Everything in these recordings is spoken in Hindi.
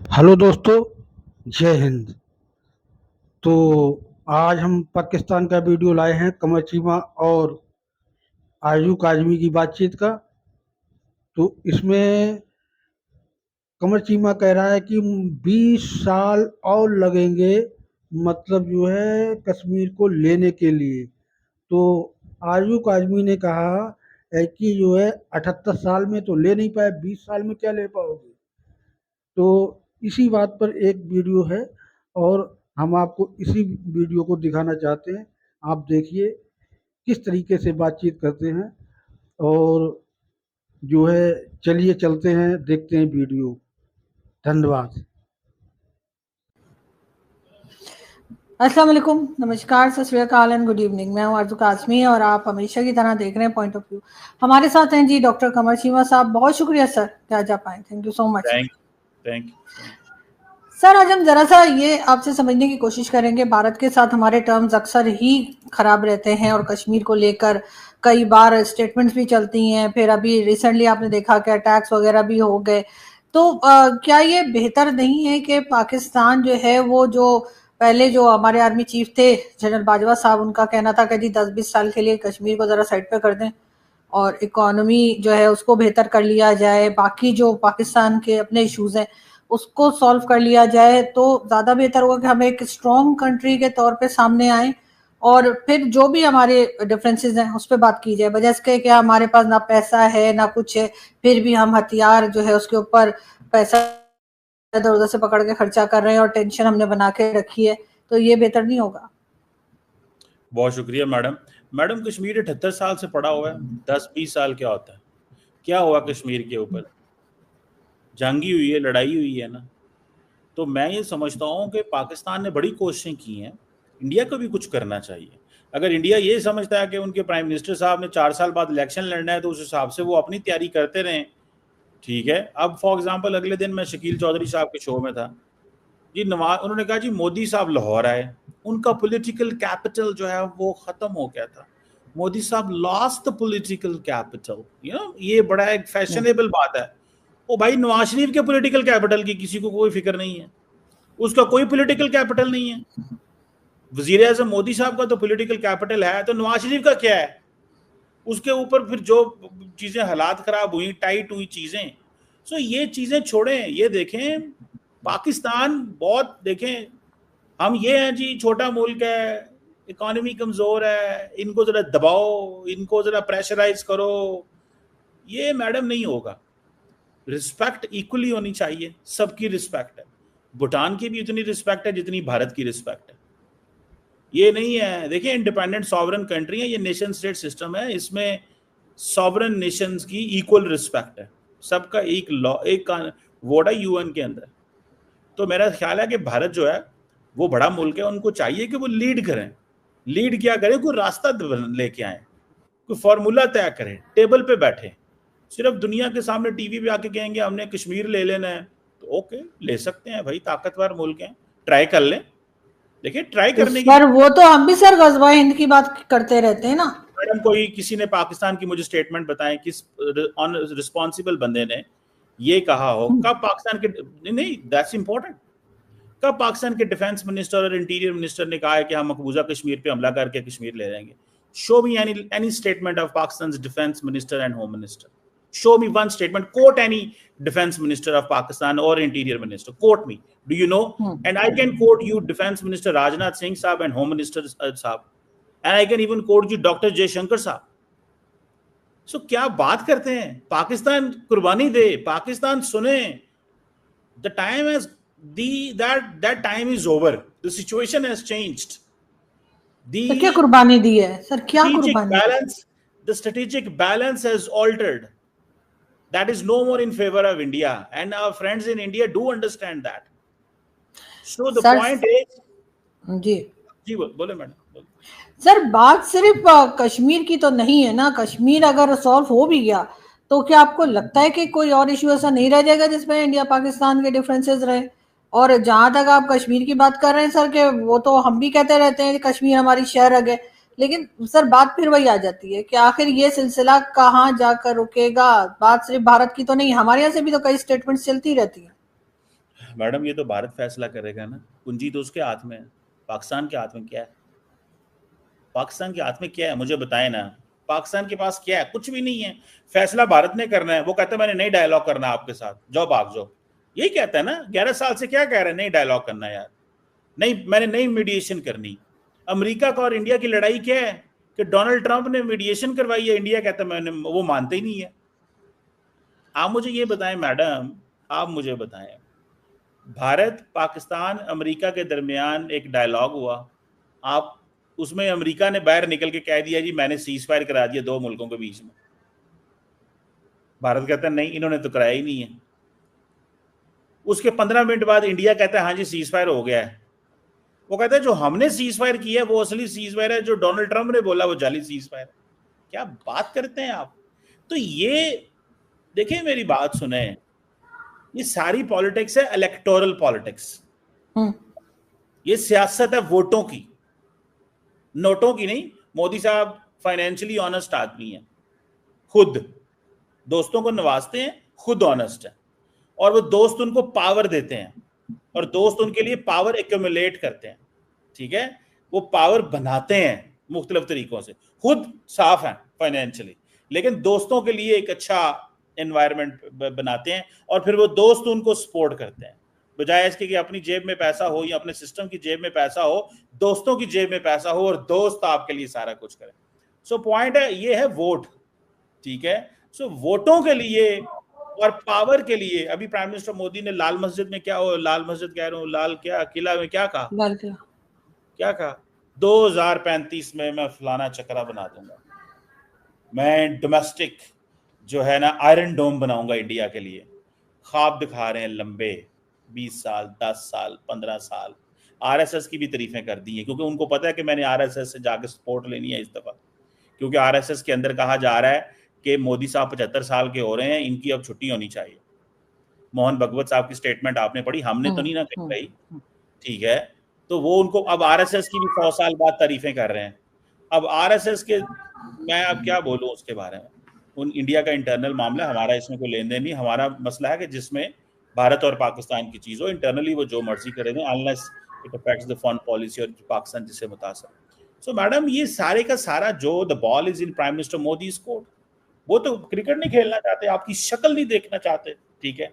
हेलो दोस्तों, जय हिंद। तो आज हम पाकिस्तान का वीडियो लाए हैं कमर चीमा और आयु काजमी की बातचीत का। तो इसमें कमर चीमा कह रहा है कि 20 साल और लगेंगे, मतलब जो है कश्मीर को लेने के लिए। तो आयु काजमी ने कहा है कि जो है 78 साल में तो ले नहीं पाए, 20 साल में क्या ले पाओगे। तो इसी बात पर एक वीडियो है और हम आपको इसी वीडियो को दिखाना चाहते हैं। आप देखिए किस तरीके से बातचीत करते हैं। और जो है, चलिए चलते हैं, देखते हैं वीडियो। धन्यवाद। अस्सलाम वालेकुम, नमस्कार, सत श्री अकाल एंड गुड इवनिंग। मैं हूं आरज़ू काज़मी और आप हमेशा की तरह देख रहे हैं पॉइंट ऑफ व्यू। हमारे साथ हैं जी डॉक्टर कमर चीमा साहब। बहुत शुक्रिया सर कि आज आप आए। Thank you so much. Thank you sir, आज हम जरा सा ये आपसे समझने की कोशिश करेंगे। भारत के साथ हमारे टर्म्स अक्सर ही खराब रहते हैं और कश्मीर को लेकर कई बार स्टेटमेंट्स भी चलती हैं। फिर अभी रिसेंटली आपने देखा कि अटैक्स वगैरह भी हो गए। तो क्या ये बेहतर नहीं है कि पाकिस्तान जो है वो जो पहले जो हमारे आर्मी चीफ थे जनरल बाजवा साहब, उनका कहना था कि जी 10-20 साल के लिए कश्मीर को ज़रा साइड पे कर दें और इकोनॉमी जो है उसको बेहतर कर लिया जाए, बाकी जो पाकिस्तान के अपने इश्यूज़ हैं उसको सॉल्व कर लिया जाए, तो ज़्यादा बेहतर होगा कि हम एक स्ट्रॉन्ग कंट्री के तौर पे सामने आए और फिर जो भी हमारे डिफरेंसेस हैं उस पर बात की जाए, बजाय इसके कि हमारे पास ना पैसा है ना कुछ है, फिर भी हम हथियार जो है उसके ऊपर पैसा इधर उधर से पकड़ के खर्चा कर रहे हैं और टेंशन हमने बना के रखी है। तो ये बेहतर नहीं होगा। बहुत शुक्रिया मैडम कश्मीर 78 साल से पड़ा हुआ है। 10-20 साल क्या होता है? क्या हुआ कश्मीर के ऊपर? जंगी हुई है, लड़ाई हुई है ना। तो मैं ये समझता हूँ कि पाकिस्तान ने बड़ी कोशिशें की हैं, इंडिया को भी कुछ करना चाहिए। अगर इंडिया ये समझता है कि उनके प्राइम मिनिस्टर साहब ने 4 साल बाद इलेक्शन लड़ना है तो उस हिसाब से वो अपनी तैयारी करते रहें, ठीक है। अब फॉर एग्जांपल अगले दिन मैं शकील चौधरी साहब के शो में था जी, नवाज उन्होंने कहा जी मोदी साहब लाहौर आए, उनका पॉलिटिकल कैपिटल जो है वो खत्म हो गया था। मोदी साहब लॉस्ट द पॉलिटिकल कैपिटल, ये बड़ा एक फैशनेबल बात है। ओ भाई, नवाज शरीफ के पॉलिटिकल कैपिटल की किसी को कोई फिक्र नहीं है, उसका कोई पॉलिटिकल कैपिटल नहीं है। वजीर आजम मोदी साहब का तो पॉलिटिकल कैपिटल है, तो नवाज शरीफ का क्या है? उसके ऊपर फिर जो चीजें हालात खराब हुई, टाइट हुई चीजें, सो ये चीजें छोड़ें। ये देखें पाकिस्तान, बहुत देखें, हम ये हैं जी छोटा मुल्क है, इकोनॉमी कमजोर है, इनको जरा दबाओ, इनको जरा प्रेशराइज करो, ये मैडम नहीं होगा। रिस्पेक्ट इक्वली होनी चाहिए, सबकी रिस्पेक्ट है। भूटान की भी उतनी रिस्पेक्ट है जितनी भारत की रिस्पेक्ट है। ये नहीं है, देखिए इंडिपेंडेंट सॉवरन कंट्री है, ये नेशन स्टेट सिस्टम है, इसमें सॉवरन नेशंस की इक्वल रिस्पेक्ट है, सबका एक लॉ, एक वोट है यूएन के अंदर। तो मेरा ख्याल है कि भारत जो है वो बड़ा मुल्क है, उनको चाहिए कि वो लीड करें। लीड क्या करें? कोई रास्ता लेके आए, कोई फॉर्मूला तय करें, टेबल पे बैठे। सिर्फ दुनिया के सामने टीवी पे आके कहेंगे हमने कश्मीर ले लेना है, तो ओके ले सकते हैं भाई, ताकतवर मुल्क हैं, ट्राई कर लें। देखिए ट्राई करने की, सर वो तो हम भी सर गजवा हिंद की बात करते रहते हैं ना। मैडम कोई किसी ने पाकिस्तान की मुझे स्टेटमेंट बताएं, किस रिस्पॉन्सिबल बंदे ने ये कहा हो? कब पाकिस्तान के, नहीं दैट्स इंपॉर्टेंट, कब पाकिस्तान के डिफेंस मिनिस्टर और इंटीरियर मिनिस्टर ने कहा है कि हम मकबूजा कश्मीर पे हमला करके कश्मीर ले जाएंगे? Show me any statement of Pakistan defence minister and home minister. Show me one statement. Quote any defense minister of Pakistan or interior minister. Quote me. Do you know? And I can quote you defense minister Rajnath Singh saab and home minister saab. And I can even quote you Dr. Jaishankar saab. So क्या बात करते हैं? पाकिस्तान कुर्बानी दे, पाकिस्तान सुने। The time has that time is over. The situation has changed. तो क्या कुर्बानी दी है सर? क्या strategic कुर्बानी? balance, the strategic balance has altered. That is no more in favor of India, and our friends in India do understand that. So the point is, जी बोले मैडम। सर बात सिर्फ कश्मीर की तो नहीं है ना। कश्मीर अगर सॉल्व हो भी गया तो क्या आपको लगता है कि कोई और इश्यू ऐसा नहीं रह जाएगा जिसमें इंडिया पाकिस्तान के डिफरेंसेस रहे? और जहां तक आप कश्मीर की बात कर रहे हैं सर, के वो तो हम भी कहते रहते हैं कि कश्मीर हमारी शहर है, लेकिन सर बात फिर वही आ जाती है कि आखिर ये सिलसिला कहाँ जाकर रुकेगा? बात सिर्फ भारत की तो नहीं, हमारे यहाँ से भी तो कई स्टेटमेंट्स चलती रहती है। मैडम ये तो भारत फैसला करेगा ना, कुंजी तो उसके हाथ में है। पाकिस्तान के हाथ में क्या है? पाकिस्तान के हाथ में क्या है मुझे बताएं ना। पाकिस्तान के पास क्या है? कुछ भी नहीं है। फैसला भारत ने करना है। वो कहता है मैंने नहीं डायलॉग करना आपके साथ, जाओ भाग जाओ। यही कहता है ना, 11 साल से क्या कह रहे हैं, नहीं डायलॉग करना यार, नहीं मैंने नहीं मीडिएशन करनी। अमेरिका का और इंडिया की लड़ाई क्या है कि डोनाल्ड ट्रंप ने मीडिएशन करवाई है, इंडिया कहता है मैंने, वो मानते ही नहीं है। आप मुझे ये बताएं मैडम, आप मुझे बताएं, भारत पाकिस्तान अमेरिका के दरमियान एक डायलॉग हुआ, आप उसमें अमेरिका ने बाहर निकल के कह दिया जी मैंने सीज फायर करा दिया दो मुल्कों के बीच में। भारत कहता है नहीं इन्होंने तो कराया ही नहीं है। उसके 15 मिनट बाद इंडिया कहता है हाँ जी सीज फायर हो गया है। वो कहता है जो हमने सीज फायर किया है वो असली सीज फायर है, जो डोनाल्ड ट्रंप ने बोला वो जाली सीज फायर है। क्या बात करते हैं आप। तो ये देखिए मेरी बात सुने, ये सारी पॉलिटिक्स है, इलेक्टोरल पॉलिटिक्स। ये सियासत है वोटों की, नोटों की नहीं। मोदी साहब फाइनेंशियली ऑनेस्ट आदमी है, खुद दोस्तों को नवाजते हैं, खुद ऑनेस्ट है, और वो दोस्त उनको पावर देते हैं और दोस्त उनके लिए पावर एक्यूमुलेट करते हैं। ठीक है, वो पावर बनाते हैं मुख्तलिफ तरीकों से, खुद साफ है फाइनेंशियली, लेकिन दोस्तों के लिए एक अच्छा एनवायरनमेंट बनाते हैं और फिर वो दोस्त उनको सपोर्ट करते हैं। बजाय इसके कि अपनी जेब में पैसा हो या अपने सिस्टम की जेब में पैसा हो, दोस्तों की जेब में पैसा हो और दोस्त आपके लिए सारा कुछ करें। सो पॉइंट है, ये है वोट। ठीक है, सो वोटों के लिए और पावर के लिए अभी प्राइम मिनिस्टर मोदी ने लाल मस्जिद में क्या हो, लाल मस्जिद कह रहा हूँ, लाल क्या किला में क्या कहा, क्या कहा, 2035 में मैं फलाना चक्रा बना दूंगा, मैं डोमेस्टिक जो है ना आयरन डोम बनाऊंगा इंडिया के लिए। ख्वाब दिखा रहे हैं लंबे, 20 साल 10 साल 15 साल। आरएसएस की भी तारीफें कर दी हैं क्योंकि उनको पता है कि मैंने आरएसएस से जाके सपोर्ट लेनी है इस दफा, क्योंकि आरएसएस के अंदर कहा जा रहा है कि मोदी साहब 75 साल के हो रहे हैं, इनकी अब छुट्टी होनी चाहिए। मोहन भगवत साहब की स्टेटमेंट आपने पढ़ी, हमने तो नहीं ना कही भाई। ठीक है, तो वो उनको अब आरएसएस की भी 100 साल बाद तारीफें कर रहे हैं। अब आरएसएस के मैं अब क्या बोलूं उसके बारे में, उन इंडिया का इंटरनल मामला, हमारा इसमें कोई लेन देन नहीं। हमारा मसला है कि जिसमें भारत और पाकिस्तान की चीज़ हो, इंटरनली वो जो मर्जी करेंगे unless it affects the foreign policy और पाकिस्तान जिससे मुतासर। सो मैडम ये सारे का सारा जो the ball is in prime minister Modi court. वो तो क्रिकेट नहीं खेलना चाहते, आपकी शक्ल नहीं देखना चाहते। ठीक है,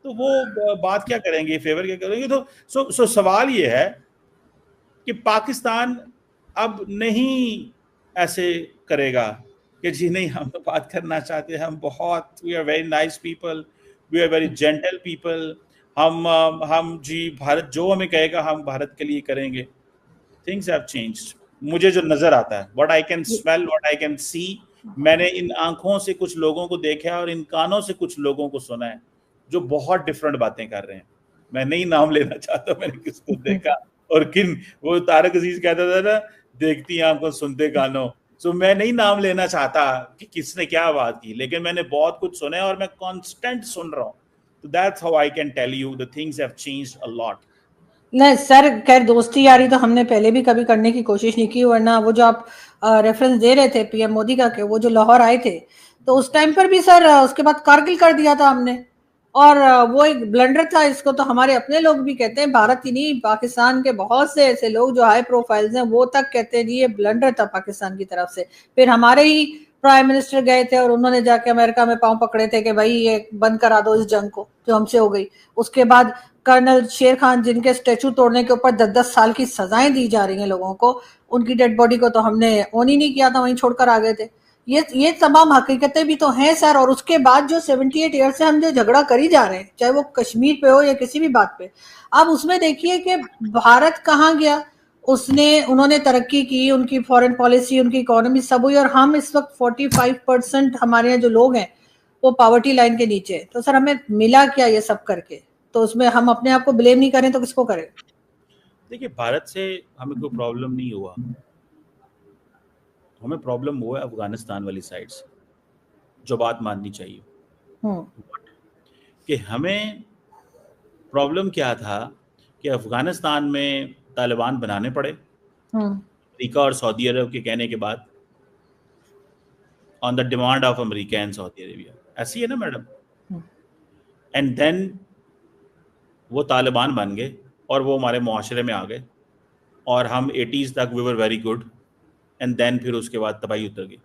तो वो बात क्या करेंगे, फेवर क्या करेंगे। तो सो सवाल ये है कि पाकिस्तान अब नहीं ऐसे करेगा कि जी नहीं हम तो बात करना चाहते हैं, हम बहुत we are very nice people, we are very gentle people, हम जी भारत जो हमें कहेगा हम भारत के लिए करेंगे। Things have changed. मुझे जो नजर आता है, what I can smell, what I can see, मैंने इन आंखों से कुछ लोगों को देखा है और इन कानों से कुछ लोगों को सुना है जो बहुत डिफरेंट बातें कर रहे हैं। मैं नहीं नाम लेना चाहता मैंने किसको देखा और किन, वो तारक अजीज कहता था ना, देखती आंखों सुनते कानों। सो मैं नहीं नाम लेना चाहता कि किसने क्या बात की, लेकिन मैंने बहुत कुछ सुना है और मैं कांस्टेंट सुन रहा हूँ। तो that's how I can tell you the things have changed a lot. नहीं सर, खैर दोस्ती यारी तो हमने पहले भी कभी करने की कोशिश नहीं की, वरना वो जो आप रेफरेंस दे रहे थे पीएम मोदी का, के वो जो लाहौर आए थे तो उस टाइम पर भी सर उसके बाद कारगिल कर दिया था हमने, और वो एक ब्लंडर था। इसको तो हमारे अपने लोग भी कहते हैं, भारत ही नहीं पाकिस्तान के बहुत से ऐसे लोग जो हाई प्रोफाइल्स हैं वो तक कहते हैं जी ये ब्लंडर था पाकिस्तान की तरफ से। फिर हमारे ही प्राइम मिनिस्टर गए थे और उन्होंने जाके अमेरिका में पांव पकड़े थे कि भाई ये बंद करा दो इस जंग को जो हमसे हो गई। उसके बाद कर्नल शेर खान जिनके स्टेचू तोड़ने के ऊपर 10-10 साल की सजाएं दी जा रही हैं लोगों को, उनकी डेड बॉडी को तो हमने ऑन ही नहीं किया था, वहीं छोड़कर आ गए थे। ये तमाम हकीकतें भी तो हैं सर। और उसके बाद जो 78 ईयर से हम जो झगड़ा करी जा रहे हैं, चाहे वो कश्मीर पे हो या किसी भी बात पे, आप उसमें देखिए कि भारत कहाँ गया। उन्होंने तरक्की की, उनकी फॉरेन पॉलिसी, उनकी इकोनॉमी सब हुई, और हम इस वक्त 45% हमारे यहाँ जो लोग हैं वो पॉवर्टी लाइन के नीचे। तो सर हमें मिला क्या ये सब करके? तो उसमें हम अपने आप को ब्लेम नहीं करें तो किसको करें? देखिए भारत से हमें कोई प्रॉब्लम नहीं हुआ, हमें प्रॉब्लम हुआ है अफगानिस्तान वाली साइड से, जो बात माननी चाहिए कि हमें प्रॉब्लम क्या था कि अफगानिस्तान में तालिबान बनाने पड़े अमेरिका और सऊदी अरब के कहने के बाद, on the demand of America and Saudi Arabia. ऐसी है ना मैडम। एंड देन वो तालिबान बन गए और वो हमारे मुआशरे में आ गए, और हम 80s तक we were very good, and then फिर उसके बाद तबाही उतर गई,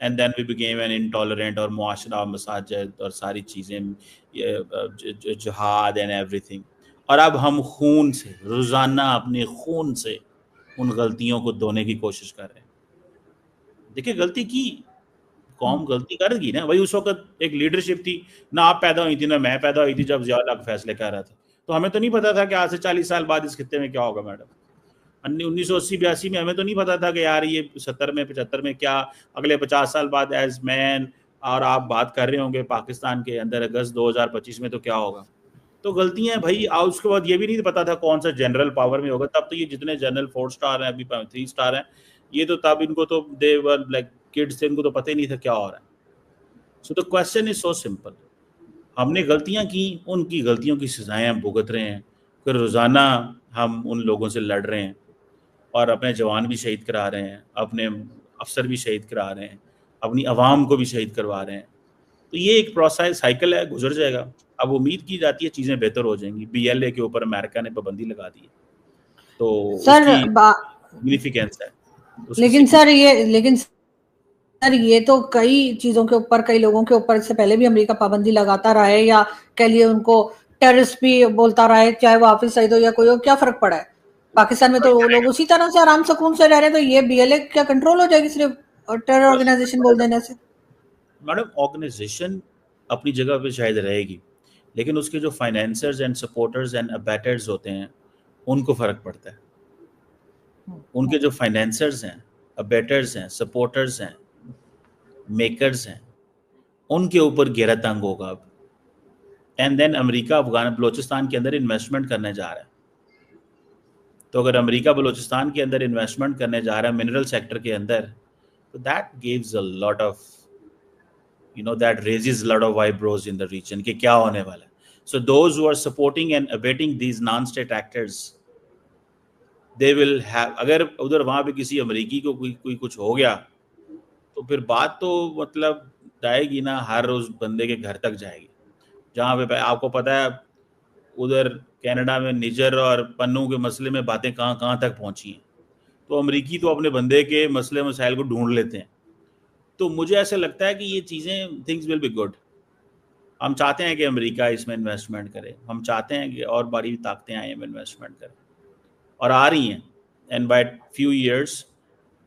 and then we became an intolerant, और मुआशरा, मसाजिद और सारी चीज़ें, जिहाद एंड एवरीथिंग। और अब हम खून से, रोज़ाना अपने खून से उन गलतियों को धोने की कोशिश कर रहे हैं। देखिए, गलती की, कौम गलती करेगी ना भाई। उस वक्त एक लीडरशिप थी ना, आप पैदा हुई थी ना मैं पैदा हुई थी जब ज़िया उल हक फैसले कर रहा था, तो हमें तो नहीं पता था कि आज से 40 साल बाद इस खित्ते में क्या होगा मैडम। 1980-82 में हमें तो नहीं पता था कि यार ये 70 में 75 में क्या अगले 50 साल बाद एज मैन, और आप बात कर रहे होंगे पाकिस्तान के अंदर अगस्त 2025 में तो क्या होगा। तो गलतियां भाई, और उसके बाद ये भी नहीं पता था कौन सा जनरल पावर में होगा। तब तो ये जितने जनरल 4 स्टार हैं, अभी 3 स्टार हैं, ये तो तब इनको तो दे वर लाइक किड्स थे, इनको तो पता ही नहीं था क्या हो रहा है। So the question is so simple, हमने गलतियां की, उनकी गलतियों की सजाएं हम भुगत रहे हैं, फिर रोज़ाना हम उन लोगों से लड़ रहे हैं, और अपने जवान भी शहीद करा रहे हैं, अपने अफसर भी शहीद करा रहे हैं, अपनी आवाम को भी शहीद करवा रहे हैं। तो ये एक प्रोसेस साइकिल है, गुजर जाएगा। अब उम्मीद की जाती है चीज़ें बेहतर हो जाएंगी। BLA के ऊपर अमेरिका ने पाबंदी लगा दी है, तो सर उसकी सिग्निफिकेंस है। लेकिन सर ये तो कई चीजों के ऊपर, कई लोगों के ऊपर इससे पहले भी अमेरिका पाबंदी लगाता रहा है, या कह लिए उनको टेररिस्ट भी बोलता रहा है, चाहे वो हाफिज सईद हो या कोई हो, क्या फर्क पड़ा है। पाकिस्तान में तो वो लोग उसी तरह से आराम सुकून से रह रहे हैं, तो ये BLA क्या कंट्रोल हो जाएगी सिर्फ टेरर ऑर्गेनाइजेशन बोल देने से। मैडम, ऑर्गेनाइजेशन अपनी जगह पे शायद रहेगी, लेकिन उसके जो फाइनेंसर्स एंड सपोर्टर्स एंड अबैटर्स होते हैं उनको फ़र्क पड़ता है। उनके जो फाइनेंसर्स हैं, अबैटर्स हैं, सपोर्टर्स हैं, मेकर्स हैं, उनके ऊपर गहरा तंग होगा अब। And then America Afghan Balochistan के अंदर इन्वेस्टमेंट करने जा रहा है, तो अगर अमेरिका बलोचिस्तान के अंदर इन्वेस्टमेंट करने जा रहा है मिनरल सेक्टर के अंदर, तो that gives a lot of that raises a lot of eyebrows in the region कि क्या होने वाला है. So those who are supporting and abetting these non-state actors, they will have, अगर उधर वहाँ पे किसी अमेरिकी को कोई कुछ हो गया, तो फिर बात तो मतलब जाएगी ना, हर उस बंदे के घर तक जाएगी। जहाँ पे आपको पता है उधर कनाडा में निजर और पन्नू के मसले में बातें कहाँ तक पहुँची हैं, तो अमेरिकी तो अपने बंदे के मसले मसाइल को ढूंढ लेते हैं। तो मुझे ऐसा लगता है कि ये चीज़ें, थिंग्स विल बी गुड। हम चाहते हैं कि अमेरिका इसमें इन्वेस्टमेंट करे, हम चाहते हैं कि और बड़ी ताकतें आए में इन्वेस्टमेंट करें, और आ रही हैं। And by few years,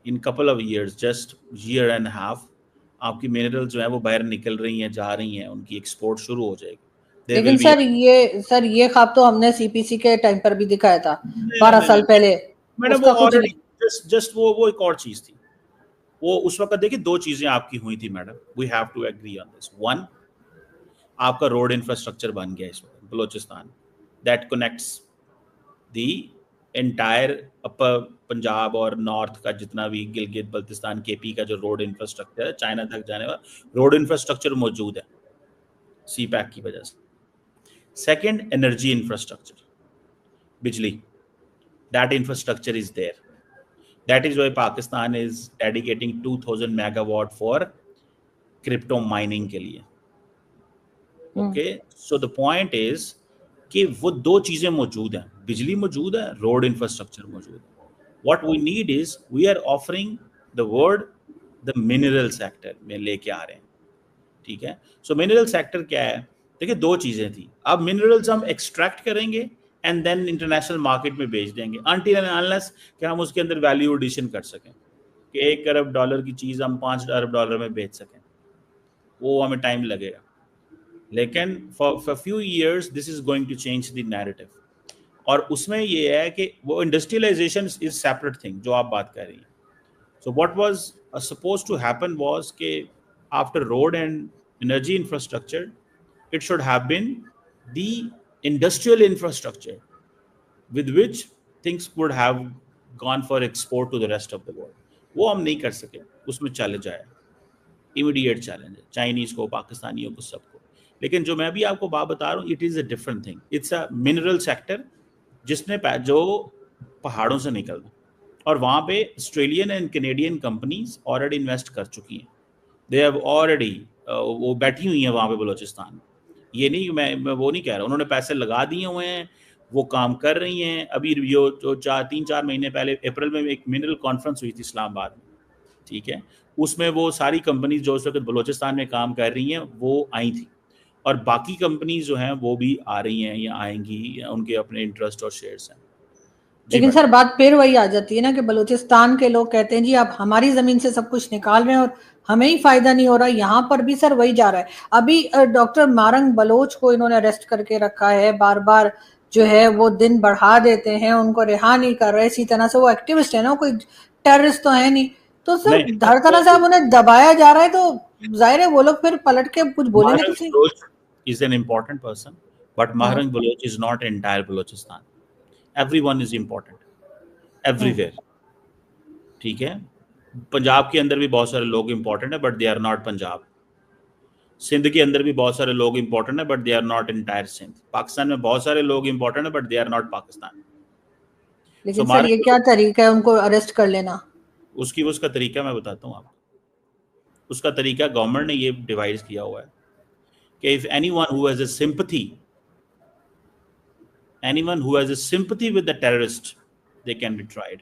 in couple of years, just year and half, आपकी मिनरल जो है वो बाहर निकल रही हैं, जा रही हैं, उनकी एक्सपोर्ट शुरू हो जाएगी। लेकिन सर ये ख्वाब तो हमने CPC के टाइम पर भी दिखाया था 12 साल पहले। मैडम वो ऑलरेडी जस्ट वो एक और चीज़ थी। वो उस वक्त देखिए दो चीज़ें आपकी हुई थी madam, we have to agree on this. One, आपका रोड इंफ्रास्ट्रक्चर बन गया इस वक्त Balochistan, that connects the entire upper Punjab और नॉर्थ का जितना भी गिलगित बल्तिस्तान KP का जो रोड इंफ्रास्ट्रक्चर है, चाइना तक जाने वाला रोड इंफ्रास्ट्रक्चर मौजूद है CPEC की वजह से। सेकेंड, एनर्जी इंफ्रास्ट्रक्चर, बिजली, that infrastructure is there. That is why Pakistan is dedicating 2000 megawatt for crypto mining के लिए। Okay, so the point is कि वो दो चीजें मौजूद हैं, बिजली मौजूद है, रोड इंफ्रास्ट्रक्चर मौजूद है। What we need is we are offering the word the mineral sector में लेके आ रहे हैं, ठीक है। So mineral sector क्या है? देखिए दो चीजें थी, अब मिनरल्स हम एक्सट्रैक्ट करेंगे एंड देन इंटरनेशनल मार्केट में बेच देंगे, अनटिल एंड अनलेस कि हम उसके अंदर वैल्यू एडिशन कर सकें कि $1 अरब की चीज़ हम $5 अरब में बेच सकें, वो हमें टाइम लगेगा। लेकिन for few years this is going to change the narrative, और उसमें ये है कि वो इंडस्ट्रियलाइजेशन इज सेपरेट थिंग जो आप बात कर रही हैं। So what was supposed to happen was कि after road and energy infrastructure it should have been the industrial infrastructure with which things would have gone for export to the rest of the world. वो हम नहीं कर सके, उसमें चैलेंज आया, इमीडिएट चैलेंज है चाइनीज़ को, पाकिस्तानियों को, सबको। लेकिन जो मैं भी आपको बात बता रहा हूँ, it is a different thing, it's a mineral sector जिसने जो पहाड़ों से निकलना, और वहाँ पे Australian and Canadian companies already invest कर चुकी हैं। दे हैव ऑलरेडी, वो बैठी हुई हैं वहाँ पे बलोचिस्तान में, ये नहीं, मैं वो नहीं कह रहा, उन्होंने पैसे लगा दिए हुए हैं, वो काम कर रही हैं। अभी जो 3-4 महीने पहले अप्रैल में एक मिनरल कॉन्फ्रेंस हुई थी इस्लामाबाद में, ठीक है, उसमें वो सारी कंपनीज जो उस वक्त बलूचिस्तान में काम कर रही हैं वो आई थी, और बाकी कंपनीज जो हैं वो भी आ रही हैं या आएंगी, या उनके अपने इंटरेस्ट और शेयर्स हैं। लेकिन सर बात फिर वही आ जाती है ना कि बलूचिस्तान के लोग कहते हैं जी आप हमारी जमीन से सब कुछ निकाल रहे हैं और हमें ही फायदा नहीं हो रहा। यहाँ पर भी सर वही जा रहा है। अभी डॉक्टर मारंग बलोच को इन्होंने अरेस्ट करके रखा है, बार बार जो है वो दिन बढ़ा देते हैं, उनको रिहा नहीं कर रहे। इसी तरह से वो एक्टिविस्ट है ना, कोई टेररिस्ट तो है नहीं। तो सर हर तरह से अब उन्हें दबाया जा रहा है, तो जाहिर है वो लोग फिर पलट के कुछ बोलेंगे तो सही। is an important person, but Maharang Baloch is not entire Balochistan. Everyone is important, everywhere. ठीक है, पंजाब के अंदर भी बहुत सारे लोग इंपॉर्टेंट है, but they are not Punjab. Sindh के अंदर भी बहुत सारे लोग इंपॉर्टेंट है, but they are not entire Sindh. Pakistan में बहुत सारे लोग इंपॉर्टेंट है, but they are not Pakistan. लेकिन सर ये क्या तरीका है उनको अरेस्ट कर लेना? उसका तरीका मैं बताता हूँ आपको। उसका तरीका गवर्नमेंट ने ये डिवाइड किया हुआ है कि if anyone who has a sympathy with the terrorist, they can be tried.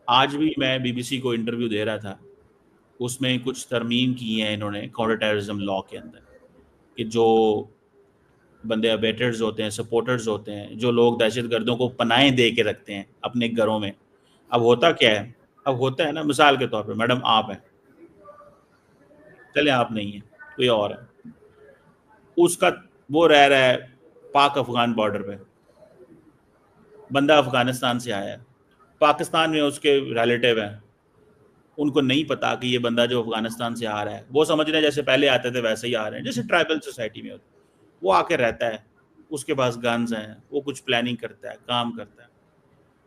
आज भी मैं बीबीसी को इंटरव्यू दे रहा था, उसमें कुछ तरमीम की हैं इन्होंने काउंटर टेररिज्म लॉ के अंदर, कि जो बंदे अबेटर्स होते हैं, सपोर्टर्स होते हैं, जो लोग दहशतगर्दों को पनाहें दे के रखते हैं अपने घरों में। अब होता क्या है, अब होता है ना, मिसाल के तौर पे मैडम आप हैं, चले आप नहीं हैं, कोई और है, उसका वो रह रहा है पाक अफगान बॉर्डर पे, बंदा अफगानिस्तान से आया है, पाकिस्तान में उसके रिलेटिव हैं, उनको नहीं पता कि ये बंदा जो अफगानिस्तान से आ रहा है, वो समझ रहे हैं जैसे पहले आते थे वैसे ही आ रहे हैं, जैसे ट्राइबल सोसाइटी में होता है। वो आके रहता है, उसके पास गन्स हैं, वो कुछ प्लानिंग करता है, काम करता है।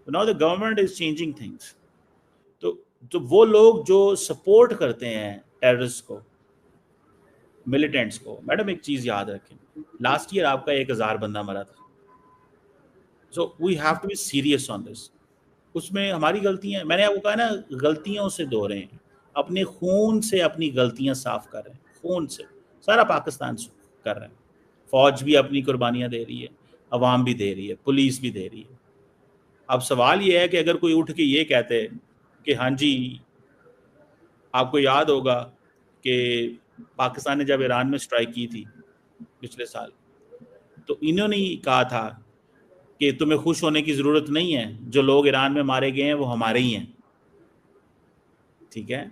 Now the government is changing things. तो वो लोग जो सपोर्ट करते हैं टेररिस्ट को, मिलिटेंट्स को, मैडम एक चीज याद रखें, लास्ट ईयर आपका 1000 बंदा मरा था। So we have to be serious on this. उसमें हमारी गलतियां, मैंने आपको कहा ना, गलतियों से धो रहे हैं, अपने खून से अपनी गलतियां साफ कर रहे हैं, खून से सारा पाकिस्तान कर रहे हैं। फौज भी अपनी कुर्बानियां दे रही है, अवाम भी दे रही है, पुलिस भी दे रही है। अब सवाल ये है कि अगर कोई उठ के ये कहते कि हाँ जी, आपको याद होगा कि पाकिस्तान ने जब ईरान में स्ट्राइक की थी पिछले साल, तो इन्होंने कहा था कि तुम्हें खुश होने की ज़रूरत नहीं है, जो लोग ईरान में मारे गए हैं वो हमारे ही हैं, ठीक है।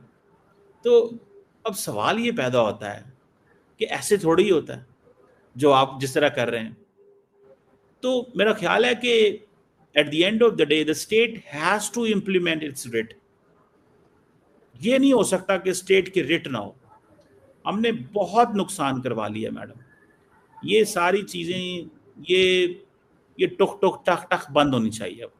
तो अब सवाल ये पैदा होता है कि ऐसे थोड़ी ही होता है जो आप जिस तरह कर रहे हैं। तो मेरा ख्याल है कि at the end of the day the state has to implement its writ. ये नहीं हो सकता कि स्टेट की रिट ना हो। हमने बहुत नुकसान करवा लिया मैडम। ये सारी चीज़ें ये टुक टुक टक टक बंद होनी चाहिए। अब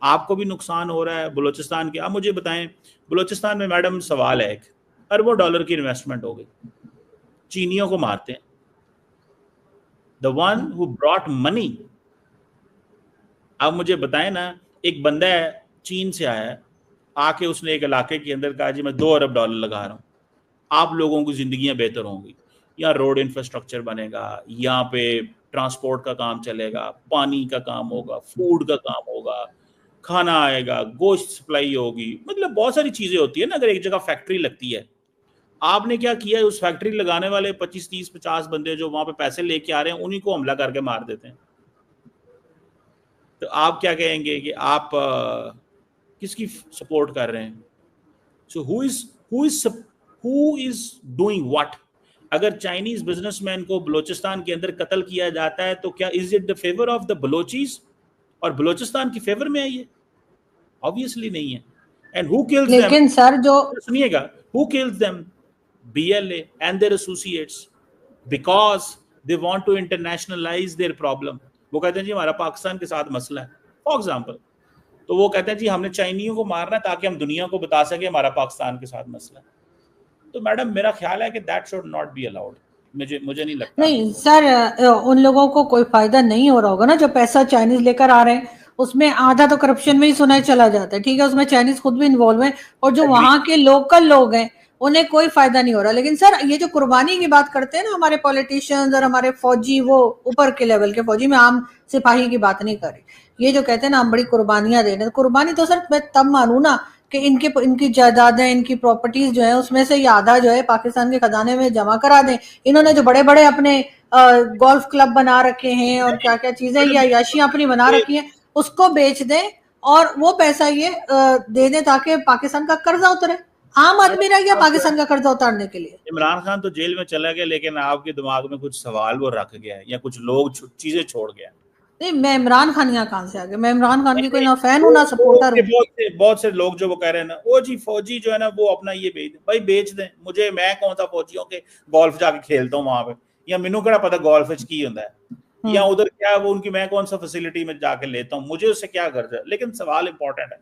आपको भी नुकसान हो रहा है बलूचिस्तान के। आप मुझे बताएं, बलूचिस्तान में मैडम सवाल है, $1 अरब की इन्वेस्टमेंट हो गई, चीनियों को मारते हैं, the one who brought money. आप मुझे बताएं ना, एक बंदा है चीन से आया है, आके उसने एक इलाके के अंदर कहा जी मैं $2 अरब लगा रहा हूँ, आप लोगों की जिंदगियां बेहतर होंगी, यहाँ रोड इंफ्रास्ट्रक्चर बनेगा, यहाँ पे ट्रांसपोर्ट का काम चलेगा, पानी का काम होगा, फूड का काम होगा, खाना आएगा, गोश्त सप्लाई होगी, मतलब बहुत सारी चीजें होती है ना। अगर एक जगह फैक्ट्री लगती है, आपने क्या किया, उस फैक्ट्री लगाने वाले 25, 30, 50 बंदे जो वहां पे पैसे लेके आ रहे हैं, उन्हीं को हमला करके मार देते हैं। तो आप क्या कहेंगे कि आप किसकी सपोर्ट कर रहे हैं? So who is doing what? अगर चाइनीज बिजनेसमैन को बलूचिस्तान के अंदर कत्ल किया जाता है तो क्या is it the favour of the Balochis और बलूचिस्तान की फेवर में है? ये ऑब्वियसली नहीं है। And who kills them? लेकिन सर जो सुनिएगा, who kills them? BLA and their associates, because they want to internationalize their problem. वो कहते हैं जी हमारा पाकिस्तान के साथ मसला है, फॉर एग्जाम्पल, तो वो कहते हैं जी हमने चाइनियों को मारना है ताकि हम दुनिया को बता सके हमारा पाकिस्तान के साथ मसला है। तो मैडम मेरा ख्याल है कि that should not be allowed. मुझे नहीं लगता। नहीं सर, उन लोगों को कोई फायदा नहीं हो रहा होगा ना, जो पैसा चाइनीज लेकर आ रहे हैं, उसमें आधा तो करप्शन में ही सुना चला जाता है, ठीक है, उसमें चाइनीज खुद भी इन्वॉल्व है, और जो वहां के लोकल लोग हैं उन्हें कोई फायदा नहीं हो रहा। लेकिन सर ये जो कुर्बानी की बात करते हैं ना हमारे पॉलिटिशियंस और हमारे फौजी, वो ऊपर के लेवल के फौजी, मैं आम सिपाही की बात नहीं कर रही, ये जो कहते हैं ना हम बड़ी कुर्बानियां दे रहे हैं, कुर्बानी तो सर मैं तब मानू ना कि इनकी जायदादें, इनकी प्रॉपर्टीज जो है उसमें से ये आधा जो है पाकिस्तान के खजाने में जमा करा दें। इन्होंने जो बड़े बड़े अपने गोल्फ क्लब बना रखे हैं और क्या क्या चीजें या याशियां अपनी बना रखी हैं, उसको बेच दें और वो पैसा ये दे दें ताकि पाकिस्तान का कर्जा उतरे। आम आदमी रह गया पाकिस्तान का कर्जा उतारने के लिए। इमरान खान तो जेल में चला गया, लेकिन आपके दिमाग में कुछ सवाल वो रख गया या कुछ लोग चीजें छोड़ गया। नहीं, मैं इमरान खान यहाँ कहां से आ गया? मैं इमरान खान की कोई ना फैन हूं ना सपोर्टर हूं। बहुत से लोग जो वो कह रहे हैं ना, वो जी फौजी जो है ना वो अपना ये बेच दें, भाई बेच दें, मुझे मैं कौन सा फौजियों के गोल्फ जाके खेलता हूँ वहां पे, या मैनू क्या पता गोल्फ की होता है या उधर क्या वो उनकी मैं कौन सा फैसिलिटी में जाके लेता हूँ, मुझे उससे क्या गर्ज है। लेकिन सवाल इंपॉर्टेंट है,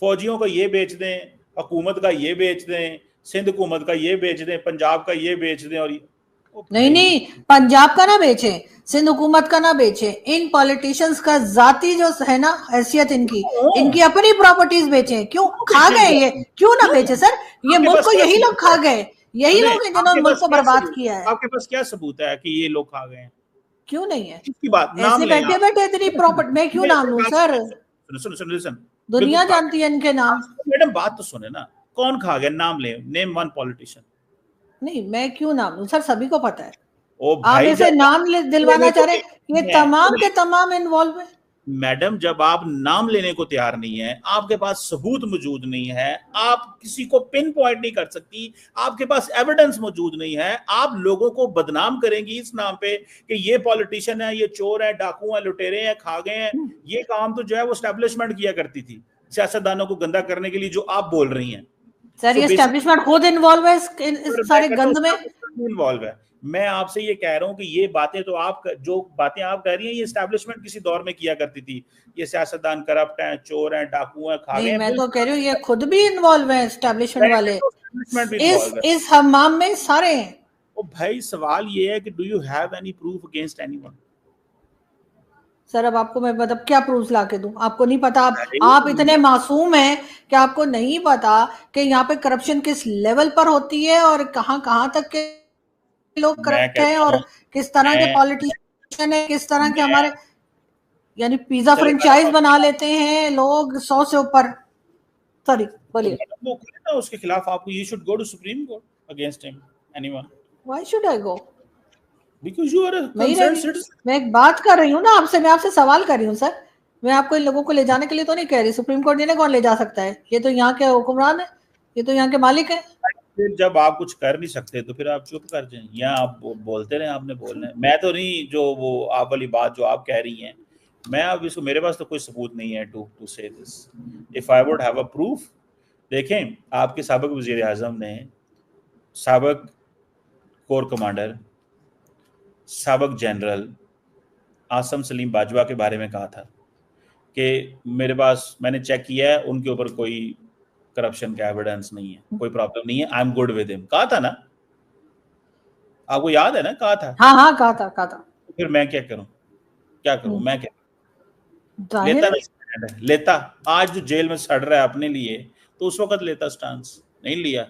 फौजियों का ये बेच दें, हुकूमत का ये बेच दें, सिंध हुकूमत का ये बेच दें, पंजाब का ये बेच दें, और नहीं, पंजाब का ना बेचे, सिंध हुकूमत का ना बेचे, इन पॉलिटिशियंस का जाती जो है ना हैसियत इनकी अपनी प्रॉपर्टीज बेचे। क्यों खा गए ये? क्यों ना बेचे सर? ये मुल्क को यही लोग खा गए, यही लोग हैं जिन्होंने मुल्क को बर्बाद किया है। आपके पास क्या सबूत है कि ये लोग खा गए हैं? क्यों नहीं है? किसकी बात? नाम ऐसे बैठे बैठे इतनी प्रॉपर्टी मैं क्यों नाम लूं सर? सुन, दुनिया जानती है इनके नाम। मैडम बात तो सुने ना, कौन खा गया? नाम ले, नेम वन पॉलिटिशियन। नहीं, मैं क्यों नाम लूं सर? सभी को पता है। ओ आप भाई, ऐसे नाम दिलवाना चाह रहे, ये तमाम के तमाम इन्वॉल्व है। मैडम जब आप नाम लेने को तैयार नहीं है, आपके पास सबूत मौजूद नहीं है, आप किसी को पिन पॉइंट नहीं कर सकती, आपके पास एविडेंस मौजूद नहीं है, आप लोगों को बदनाम करेंगी इस नाम पे कि ये पॉलिटिशियन है, ये चोर है, डाकू है, लुटेरे हैं, खा गए हैं। ये काम तो जो है वो एस्टेब्लिशमेंट किया करती थी सियासतदानों को गंदा करने के लिए, जो आप बोल रही हैं। सर ये एस्टेब्लिशमेंट खुद इन्वॉल्व है इस सारे गंद में। इन्वॉल्व है। मैं आपसे ये कह रहा हूँ कि ये बातें तो आप जो बातें आप कह रही हैं, ये एस्टैब्लिशमेंट किसी दौर में किया करती थी। ये सियासतदान करप्ट हैं, चोर हैं, डाकू हैं, खा गए हैं। मैं तो कह रही हूँ ये खुद भी इन्वॉल्व है, एस्टैब्लिशमेंट वाले इस हमाम में सारे हैं। ओ भाई सवाल ये है कि do you have any proof against anyone? Sir अब आपको मैं मतलब क्या प्रूफ ला के दूं? आपको नहीं पता? आप इतने मासूम हैं कि आपको नहीं पता कि यहाँ पे करप्शन किस लेवल पर होती है और कहां तक के लोग करप्ट हैं और किस तरह के पॉलिटिशियन है, किस तरह के हमारे यानी पिज्जा फ्रेंचाइज बना लेते हैं लोग 100 से ऊपर। सॉरी बोलिए। उसके खिलाफ आपको you should go to Supreme Court against him, anyone. Why should I go? Because you are a concerned citizen. मैं एक बात कर रही हूँ ना आपसे, मैं आपसे सवाल कर रही हूँ सर। मैं आपको इन लोगों को ले जाने के लिए तो नहीं कह रही। सुप्रीम कोर्ट ने कौन ले जा सकता है? ये तो यहाँ के हुक्मरान है, ये तो यहाँ के मालिक है। फिर जब आप कुछ कर नहीं सकते तो फिर आप चुप कर जाएं या आप बोलते रहे, आपने बोलना है। मैं तो नहीं, जो वो आप वाली बात जो आप कह रही हैं, मैं अब इसको, मेरे पास तो कोई सबूत नहीं है टू से this. If I would have a proof, देखें आपके साबिक वजीर आजम ने साबिक कोर कमांडर, साबिक जनरल आसम सलीम बाजवा के बारे में कहा था कि मेरे पास, मैंने चेक किया है, उनके ऊपर कोई करप्शन का एविडेंस नहीं है, कोई प्रॉब्लम नहीं है, I am good with him. कहा था ना, आपको याद है ना? कहा था। हाँ कहा था। फिर मैं क्या करूं? मैं क्या लेता आज जो जेल में सड़ रहा है अपने लिए, तो उस वक्त लेता स्टांस, नहीं लिया।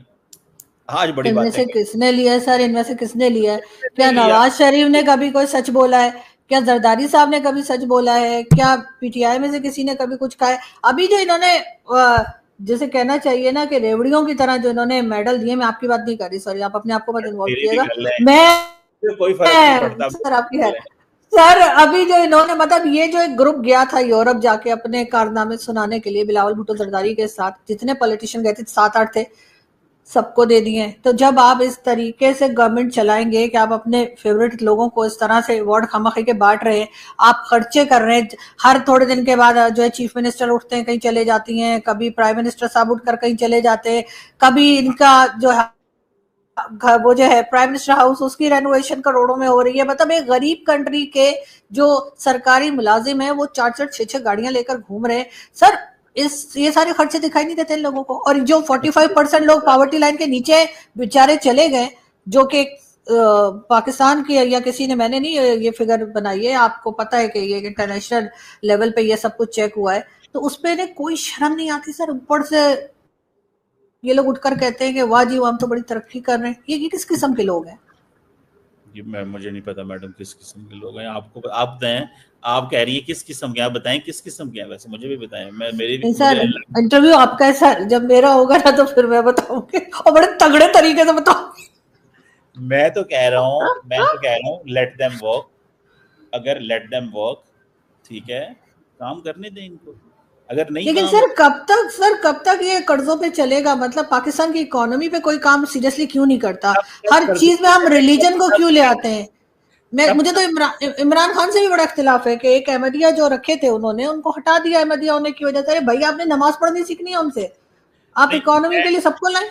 आज बड़ी बात है। किसने लिया सर? इनमें से किसने लिया? क्या नवाज शरीफ ने कभी कोई सच बोला है? क्या जरदारी साहब ने कभी सच बोला है? क्या पीटीआई में से किसी ने कभी कुछ कहा है? अभी जो इन्होंने जैसे कहना चाहिए ना कि रेवड़ियों की तरह जो इन्होंने मेडल दिए, मैं आपकी बात नहीं कर रही, सॉरी, आप अपने आप को मत इन्वॉल्व कीजिएगा। मैं कोई फर्क नहीं पड़ता सर, आपकी है सर। अभी जो इन्होंने मतलब ये जो एक ग्रुप गया था यूरोप जाके अपने कारनामे सुनाने के लिए, बिलावल भुट्टो जरदारी के साथ जितने पॉलिटिशियन गए थे, 7-8 थे, सबको दे दिए। तो जब आप इस तरीके से गवर्नमेंट चलाएंगे कि आप अपने फेवरेट लोगों को इस तरह से अवार्ड खामखी के बांट रहे हैं, आप खर्चे कर रहे हैं, हर थोड़े दिन के बाद जो है चीफ मिनिस्टर उठते हैं, कहीं चले जाती हैं, कभी प्राइम मिनिस्टर साहब उठकर कहीं चले जाते हैं, कभी इनका जो है वो जो है प्राइम मिनिस्टर हाउस, उसकी रेनोवेशन करोड़ों में हो रही है। मतलब एक गरीब कंट्री के जो सरकारी मुलाजिम है वो 4-4, 6-6 गाड़ियां लेकर घूम रहे हैं सर। ये सारे खर्चे दिखाई नहीं देते इन लोगों को। और जो 45% लोग पॉवर्टी लाइन के नीचे बेचारे चले गए, जो कि पाकिस्तान की या किसी ने, मैंने नहीं ये फिगर बनाई है, आपको पता है कि ये इंटरनेशनल लेवल पे ये सब कुछ चेक हुआ है, तो उस पर कोई शर्म नहीं आती सर। ऊपर से ये लोग उठकर कहते हैं कि वाह जी वाह हम तो बड़ी तरक्की कर रहे हैं। ये किस किस्म के लोग हैं? ये मुझे नहीं पता मैडम किस किस्म के लोग हैं, आपको आप बताएं। आप कह रही है किस किस्म के, आप बताएं किस किस्म के हैं, वैसे मुझे भी बताएं। नहीं सर, इंटरव्यू आपका है सर, जब मेरा होगा ना तो फिर मैं बताऊंगी और बड़े तगड़े तरीके से बताऊंगी। मैं तो कह रहा हूँ लेट देम वर्क। अगर लेट देम वर्क, ठीक है, काम करने दें इनको। अगर नहीं लेकिन काम सर कब तक ये कर्जों पे चलेगा? मतलब पाकिस्तान की इकोनॉमी पे कोई काम सीरियसली क्यों नहीं करता? हर चीज में हम रिलीजन को क्यों ले आते हैं? मुझे तो इमरान खान से भी बड़ा इख्तिलाफ है कि एक अहमदिया जो रखे थे उन्होंने उनको हटा दिया अहमदिया होने की वजह से। अरे भाई आपने नमाज पढ़नी सीखनी है उनसे, आप इकोनॉमी के लिए सबको लाएं।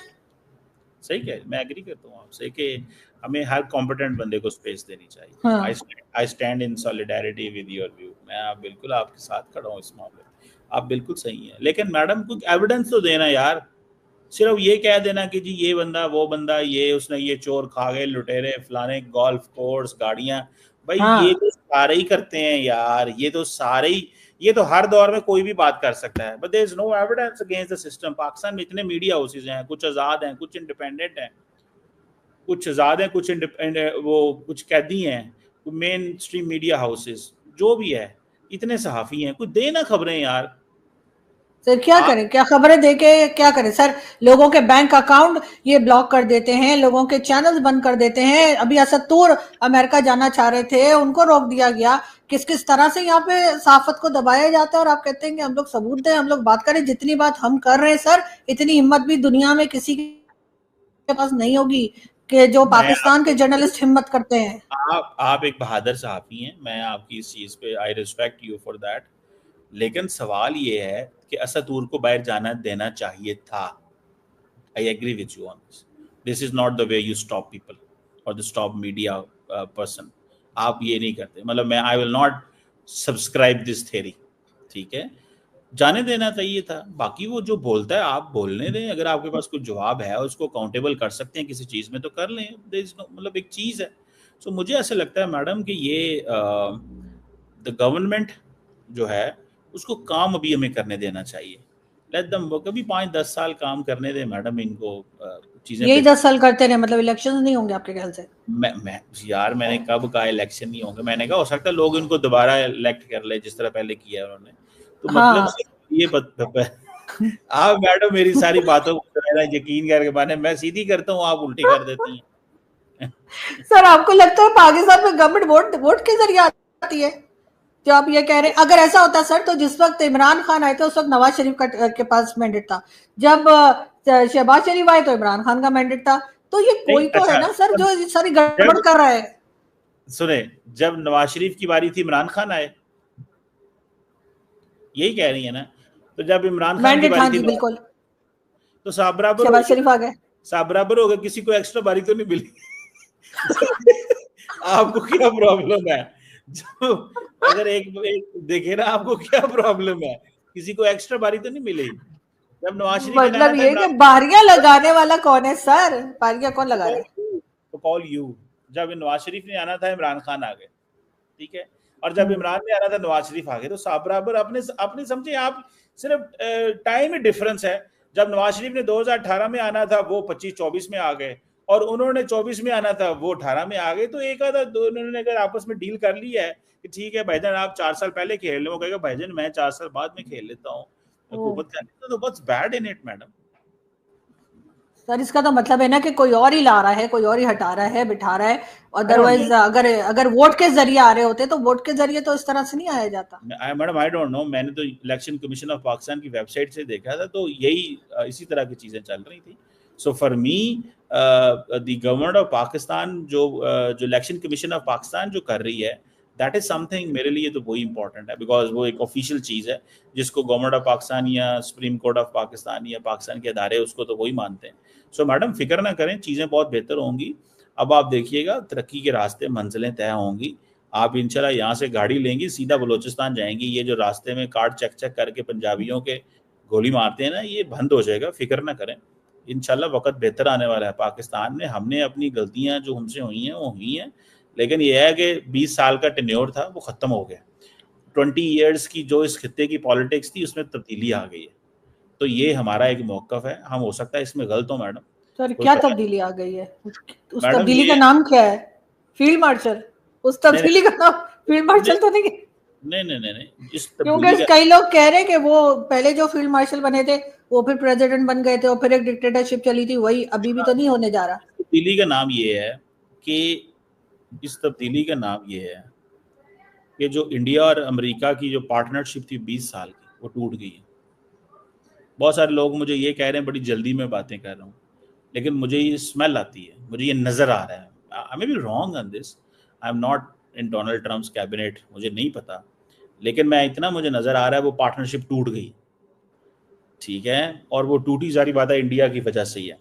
सही कह, मैं एग्री करता हूँ आपसे कि हमें हर कॉम्पिटेंट बंदे को स्पेस देनी चाहिए। हाँ। I stand in solidarity with your view. मैं बिल्कुल आपके साथ खड़ा हूँ इस मामले में, आप बिल्कुल सही हैं। लेकिन मैडम कुछ एविडेंस तो देना यार। सिर्फ ये कह देना कि जी ये बंदा वो बंदा, ये उसने ये चोर खा गए, लुटेरे फलाने, गोल्फ कोर्स, गाड़ियां, भाई ये हाँ। तो सारे ही करते हैं यार। ये तो सारे ही, ये तो हर दौर में कोई भी बात कर सकता है। But there is no evidence against the system. Pakistan में इतने मीडिया हाउसेज हैं, कुछ आजाद हैं, कुछ इंडिपेंडेंट हैं, कुछ आजाद हैं, वो कुछ कैदी हैं, मेन स्ट्रीम मीडिया हाउसेज जो भी है, इतने सहाफी हैं, कुछ देना खबरें यार। सर क्या करें, क्या खबरें देके क्या करें सर? लोगों के बैंक अकाउंट ये ब्लॉक कर देते हैं, लोगों के चैनल्स बंद कर देते हैं। अभी असतूर अमेरिका जाना चाह रहे थे, उनको रोक दिया गया। किस किस तरह से यहाँ पे सहाफत को दबाया जाता है और आप कहते हैं कि हम लोग सबूत दें, हम लोग बात करें। जितनी बात हम कर रहे हैं सर, इतनी हिम्मत भी दुनिया में किसी के पास नहीं होगी कि जो पाकिस्तान के जर्नलिस्ट हिम्मत करते हैं। आप एक बहादुर सहाफी हैं, मैं आपकी इस चीज पे I respect you for that. लेकिन सवाल ये है कि असतूर को बाहर जाना देना चाहिए था। I agree with you on this. This is not the way you stop people और द स्टॉप मीडिया पर्सन। आप ये नहीं करते, मतलब मैं I will not subscribe this theory, ठीक है। जाने देना चाहिए था। बाकी वो जो बोलता है आप बोलने दें। अगर आपके पास कुछ जवाब है और उसको अकाउंटेबल कर सकते हैं किसी चीज़ में तो कर लें। मतलब एक चीज़ है। सो मुझे ऐसा लगता है मैडम कि ये द गवर्नमेंट जो है उसको काम अभी हमें करने देना चाहिए। लेट देम वो कभी 5-10 साल काम करने दें मैडम इनको, चीज़ें यही 10 साल करते रहे, मतलब इलेक्शन नहीं होंगे आपके ख्याल से? मैं यार मैंने कब कहा इलेक्शन नहीं होंगे? मैंने कहा हो सकता है लोग इनको दोबारा इलेक्ट कर ले जिस तरह पहले किया उन्होंने। तो मतलब हाँ। ये आप मैडम मेरी सारी बातों को यकीन करके माने, मैं सीधी करता हूँ, आप उल्टी कर देती हैं। सर आपको लगता है पाकिस्तान में गवर्नमेंट वोट के जरिए आती है जो आप ये कह रहे हैं? अगर ऐसा होता सर तो जिस वक्त इमरान खान आए थे उस वक्त नवाज शरीफ के पास मैंडेट था। जब शहबाज शरीफ आए तो इमरान खान का मैंडेट था। तो ये कोई तो है ना सर जो सारी गड़बड़ कर रहा है। सुने, जब नवाज शरीफ की बारी थी इमरान खान आए, यही कह रही है ना? तो जब इमरान खान की बारी थी बिल्कुल, तो साहब बराबर शहबाज शरीफ आ गए। साहब बराबर हो गए, किसी को एक्स्ट्रा बारी तो नहीं मिली। आपको क्या प्रॉब्लम है? अगर एक देखे ना, आपको क्या प्रॉब्लम है? किसी को एक्स्ट्रा बारी तो नहीं मिली जब नवाज शरीफ ने मतलब ये कि बारियां लगाने वाला कौन है सर? बारियां कौन लगा रहा है? तो कॉल यू। जब नवाज शरीफ ने आना था इमरान खान आ गए, ठीक है। और जब इमरान ने आना था नवाज शरीफ आ गए। तो साहब बराबर अपने समझे आप। सिर्फ टाइम डिफरेंस है। जब नवाज शरीफ ने 2018 में आना था वो 25-24 में आ गए, और उन्होंने 24 में आना था वो 18 में आ गए। तो एक आधा उन्होंने अगर आपस में डील कर लिया है कि ठीक है भाईजान आप 4 साल पहले खेल लो, कहेगा भाईजान मैं 4 साल बाद में खेल लेता हूँ हुकूमत करने। तो what's bad in it madam? Sir इसका तो मतलब है ना कि कोई और ही ला रहा है, कोई और ही हटा रहा है, बिठा रहा है। अदरवाइज अगर वोट के जरिए आ रहे होते तो वोट के जरिए तो इस तरह से नहीं आया जाता। मैडम आई डोंट नो, मैंने तो इलेक्शन कमीशन ऑफ पाकिस्तान की वेबसाइट से देखा था तो यही इसी तरह की चीजें चल रही थी। So for me the government of Pakistan जो इलेक्शन कमीशन ऑफ पाकिस्तान जो कर रही है, दैट इज समथिंग मेरे लिए तो वही इंपॉर्टेंट है। बिकॉज वो एक ऑफिशियल चीज़ है जिसको गवर्नमेंट ऑफ पाकिस्तान या सुप्रीम कोर्ट ऑफ पाकिस्तान या पाकिस्तान के अदारे उसको तो वही मानते हैं। सो मैडम फिक्र ना करें, चीज़ें बहुत बेहतर होंगी। अब आप देखिएगा तरक्की के रास्ते मंजिलें तय होंगी। आप इंशाल्लाह यहाँ से गाड़ी लेंगी सीधा बलूचिस्तान जाएंगी। ये जो रास्ते में कार्ड चेक चेक करके पंजाबियों के गोली मारते हैं ना, ये बंद हो जाएगा, फिक्र ना करें। इंशाल्लाह वक्त बेहतर आने वाला है पाकिस्तान में। हमने अपनी गलतियां जो हमसे हुई हैं वो हुई हैं, लेकिन ये है कि 20 साल का टेन्योर था वो ख़त्म हो गया। 20 ईयर्स की जो इस खित्ते की पॉलिटिक्स थी उसमें तब्दीली आ गई है। तो ये हमारा एक मौक़िफ़ है। हम हो सकता है इसमें गलत हो मैडम। सर कोई क्या पता तब्दीली आ गई है? उस मैडम तब्दीली ये का नाम क्या है? Field marshal? उस नहीं, तब्दीली का नाम फील्ड मार्शल तो नहीं? नहीं, नहीं, नहीं, नहीं, इस क्योंकि तब्दीली का कई लोग कह रहे हैं कि वो पहले जो फील्ड मार्शल बने थे, वो फिर प्रेसिडेंट बन गए थे और फिर एक डिक्टेटरशिप चली थी, वही अभी भी तो नहीं होने जा रहा। तब्दीली का नाम ये है कि इस तब्दीली का नाम ये है कि जो इंडिया और अमेरिका की जो पार्टनरशिप थी 20 साल की, वो टूट गई है। बहुत सारे लोग मुझे ये कह रहे हैं बड़ी जल्दी में बातें कर रहा हूँ, लेकिन मुझे ये स्मेल आती है, मुझे ये नज़र आ रहा है। I may be wrong on this, I am not in Donald Trump's cabinet, मुझे नहीं पता, लेकिन मैं इतना मुझे नज़र आ रहा है वो पार्टनरशिप टूट गई, ठीक है। और वो टूटी सारी बात है इंडिया की वजह से ही है।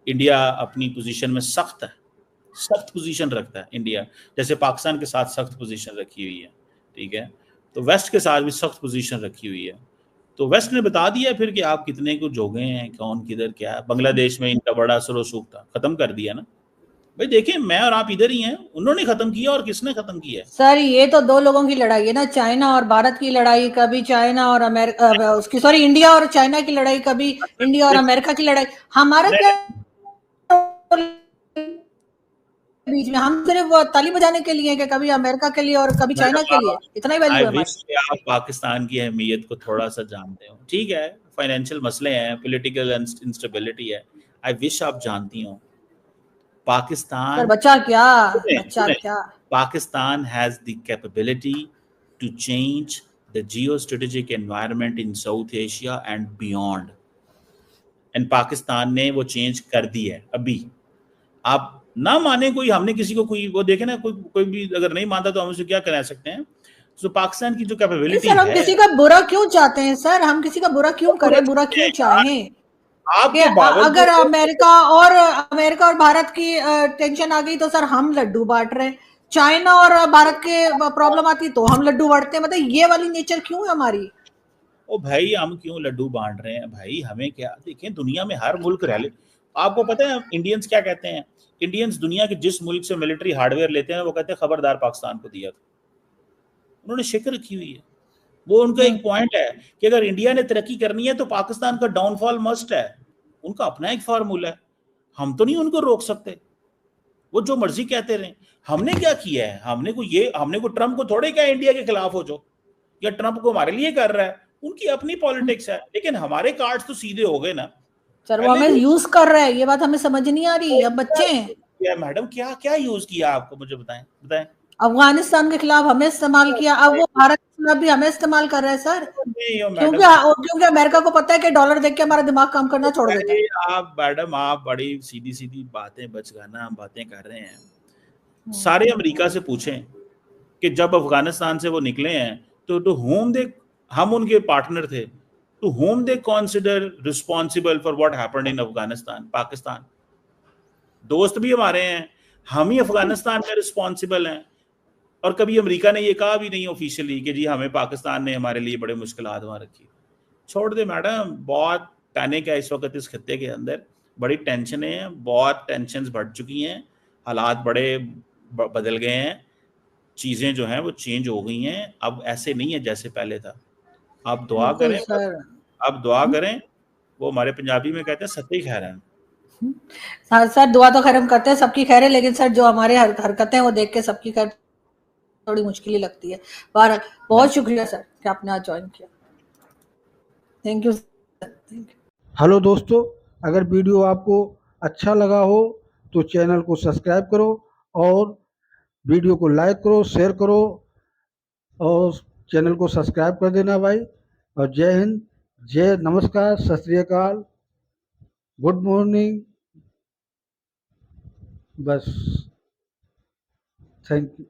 इंडिया अपनी पोजीशन में सख्त है, सख्त पोजीशन रखता है इंडिया, जैसे पाकिस्तान के साथ सख्त पोजीशन रखी हुई है, ठीक है। तो वेस्ट के साथ भी सख्त पोजीशन रखी हुई है। तो वेस्ट ने बता दिया फिर कि आप कितने को जोगे हैं, कौन किधर क्या है। बांग्लादेश में इनका बड़ा असर सूख था, खत्म कर दिया ना भाई। देखिए मैं और आप इधर ही हैं, उन्होंने खत्म किया और किसने खत्म किया है? सर ये तो दो लोगों की लड़ाई है ना, चाइना और भारत की लड़ाई, कभी चाइना और अमेरिका, उसकी सॉरी इंडिया और चाइना की लड़ाई, कभी इंडिया और अमेरिका की लड़ाई। हमारा क्या बीच में? हम सिर्फ वो ताली बजाने के लिए कि कभी अमेरिका के लिए और कभी चाइना के लिए, इतना ही वैल्यू आई है विश हमारी। कि आप पाकिस्तान की अहमियत को थोड़ा सा जानते हो, ठीक है। फाइनेंशियल मसले हैं, पॉलिटिकल इंस्टेबिलिटी है, आई विश आप जानती हो। सर पाकिस्तान बचा क्या? सुने, बचा सुने, क्या? Pakistan has the capability to change the geostrategic environment in South Asia and beyond. And Pakistan ने वो चेंज कर दी है अभी। आप ना माने कोई, हमने किसी को कोई वो देखे ना, कोई भी अगर नहीं मानता तो हम उसे क्या कह सकते हैं। तो पाकिस्तान की जो नहीं कैपेबिलिटी सर, हम है, किसी का बुरा क्यों चाहते हैं सर? हम किसी का बुरा क्यों करें, बुरा क्यों चाहें? कि आपके अगर बावजूद अमेरिका और भारत की टेंशन आ गई तो सर हम लड्डू बांट रहे हैं, चाइना और भारत के प्रॉब्लम आती तो हम लड्डू बांटते हैं। मतलब ये वाली नेचर क्यों है हमारी? ओ भाई हम क्यों लड्डू बांट रहे हैं भाई, हमें क्या, देखें दुनिया में हर मुल्क रैली, आपको पता है इंडियंस क्या कहते हैं? इंडियंस दुनिया के जिस मुल्क से मिलिट्री हार्डवेयर लेते हैं वो कहते हैं खबरदार पाकिस्तान को दिया था। उन्होंने शिक रखी हुई है, वो उनका एक पॉइंट है कि अगर इंडिया ने तरक्की करनी है तो पाकिस्तान का डाउनफॉल मस्ट है। उनका अपना एक फार्मूला है, हम तो नहीं उनको रोक सकते, वो जो मर्जी कहते रहे। हमने क्या किया है? हमने को ट्रंप को थोड़े क्या इंडिया के खिलाफ हो जो, या ट्रंप को हमारे लिए कर रहा है, उनकी अपनी पॉलिटिक्स है, लेकिन हमारे कार्ड्स तो सीधे हो गए ना। सर वो पहले हमें भी यूज कर रहा है, ये बात हमें समझ नहीं आ रही। अब बच्चे हैं। क्या मैडम, क्या क्या यूज किया आपको, मुझे बताएं बताएं। अफगानिस्तान के खिलाफ हमें इस्तेमाल किया, अब वो भारत के खिलाफ भी हमें इस्तेमाल कर रहा है सर। नहीं हो क्योंकि मैडम, क्योंकि अमेरिका को पता है कि डॉलर देख के हमारा दिमाग काम करना छोड़ देता है। अरे आप मैडम, आप बड़ी सीधी सीधी बातें बचगाना हम बातें कर रहे हैं। सारे अमेरिका से पूछें कि जब अफगानिस्तान से वो निकले हैं तो टू होम दे, हम उनके पार्टनर थे, to whom they consider responsible for what happened in Afghanistan? Pakistan. दोस्त भी हमारे हैं, हम ही अफगानिस्तान में रिस्पॉन्सिबल हैं। और कभी अमेरिका ने ये कहा भी नहीं ऑफिशियली कि जी हमें पाकिस्तान ने हमारे लिए बड़े मुश्किलात वहां रखी। छोड़ दे मैडम, बहुत पैनिक है इस वक्त इस खत्ते के अंदर, बड़ी टेंशन है, बहुत टेंशन बढ़ चुकी हैं, हालात बड़े बदल गए हैं, चीज़ें जो हैं वो चेंज हो गई हैं, अब ऐसे नहीं है जैसे पहले था। आप दुआ बिल्कुल करें बस, सर। आप दुआ करें। वो हमारे पंजाबी में कहते हैं सत्य खैर है। हाँ सर, दुआ तो खैर हम करते हैं सबकी खैर है, लेकिन सर जो हमारे हरकतें वो देख के सबकी खैर थोड़ी मुश्किल ही लगती है। बहरहाल बहुत शुक्रिया सर कि आपने आज ज्वाइन किया। Thank you sir, thank you. Hello दोस्तों, अगर वीडियो आपको अच्छा लगा हो तो चैनल को सब्सक्राइब करो और वीडियो को लाइक करो, शेयर करो और चैनल को सब्सक्राइब कर देना भाई। और जय हिंद, जय नमस्कार, सत श्री अकाल, गुड मॉर्निंग, बस। Thank you.